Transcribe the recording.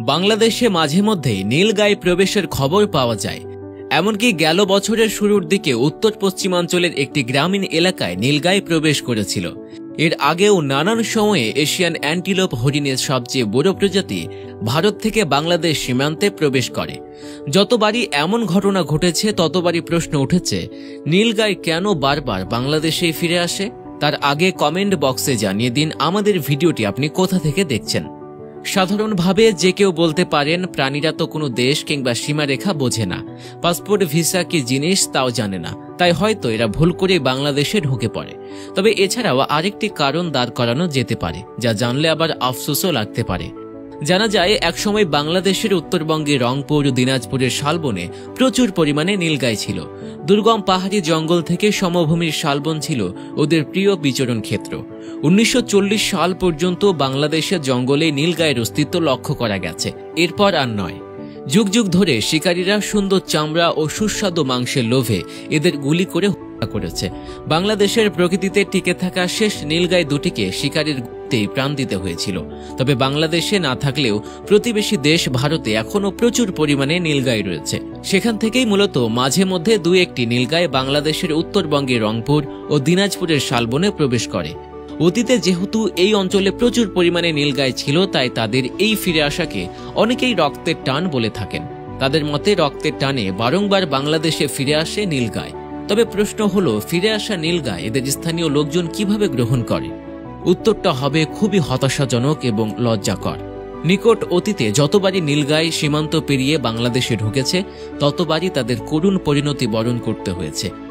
বাংলাদেশে মাঝে মধ্যেই নীলগাই প্রবেশের খবর পাওয়া যায়। এমনকি গেল বছরের শুরুর দিকে উত্তর পশ্চিমাঞ্চলের একটি গ্রামীণ এলাকায় নীলগাই প্রবেশ করেছিল। এর আগেও নানান সময়ে এশিয়ান অ্যান্টিলোপ হরিণের সবচেয়ে বড় প্রজাতি ভারত থেকে বাংলাদেশ সীমান্তে প্রবেশ করে। যতবারই এমন ঘটনা ঘটেছে ততবারই প্রশ্ন উঠেছে, নীলগাই কেন বারবার বাংলাদেশে ফিরে আসে? তার আগে কমেন্ট বক্সে জানিয়ে দিন আমাদের ভিডিওটি আপনি কোথা থেকে দেখছেন। সাধারণভাবে যে কেউ বলতে পারেন প্রাণীরা তো কোনো দেশ কিংবা সীমারেখা বোঝে না, পাসপোর্ট ভিসা কি জিনিস তাও জানে না, তাই হয়তো এরা ভুল করে বাংলাদেশে ঢুকে পড়ে। তবে এছাড়াও আরেকটি কারণ দাঁড় করানো যেতে পারে, যা জানলে আবার আফসোসও লাগতে পারে। জানা যায় একসময় বাংলাদেশের উত্তরবঙ্গে রংপুর, দিনাজপুরের শালবনে প্রচুর পরিমাণে নীলগাই ছিল। দুর্গম পাহাড়ি জঙ্গল থেকে সমভূমির শালবন ছিল ওদের প্রিয় বিচরণ ক্ষেত্র। 1940 সাল পর্যন্ত বাংলাদেশের জঙ্গলে নীলগাইয়ের অস্তিত্ব লক্ষ্য করা গেছে। এরপর আর নয়। যুগ যুগ ধরে শিকারীরা সুন্দর চামড়া ও সুস্বাদু মাংসের লোভে এদের গুলি করে হত্যা করেছে। বাংলাদেশের প্রকৃতিতে টিকে থাকা শেষ নীলগাই দুটিকে শিকারীর গুলিতেই প্রাণ দিতে হয়েছিল। তবে বাংলাদেশে না থাকলেও প্রতিবেশী দেশ ভারতে এখনও প্রচুর পরিমাণে নীলগাই রয়েছে। সেখান থেকেই মূলত মাঝে মধ্যে দুই একটি নীলগাই বাংলাদেশের উত্তরবঙ্গের রংপুর ও দিনাজপুরের শালবনে প্রবেশ করে। অতীতে যেহেতু এই অঞ্চলে প্রচুর পরিমাণে নীলগাই ছিল, তাই তাদের এই ফিরে আসাকে অনেকেই রক্তের টান বলে থাকেন। তাদের মতে রক্তের টানে বারংবার বাংলাদেশে ফিরে আসে নীলগাই। তবে প্রশ্ন হলো, ফিরে আসা নীলগাই এদের স্থানীয় লোকজন কিভাবে গ্রহণ করে? উত্তরটা হবে খুবই হতাশাজনক এবং লজ্জাকর। নিকট অতীতে যতবারই নীলগাই সীমান্ত পেরিয়ে বাংলাদেশে ঢুকেছে ততবারই তাদের করুণ পরিণতি বরণ করতে হয়েছে।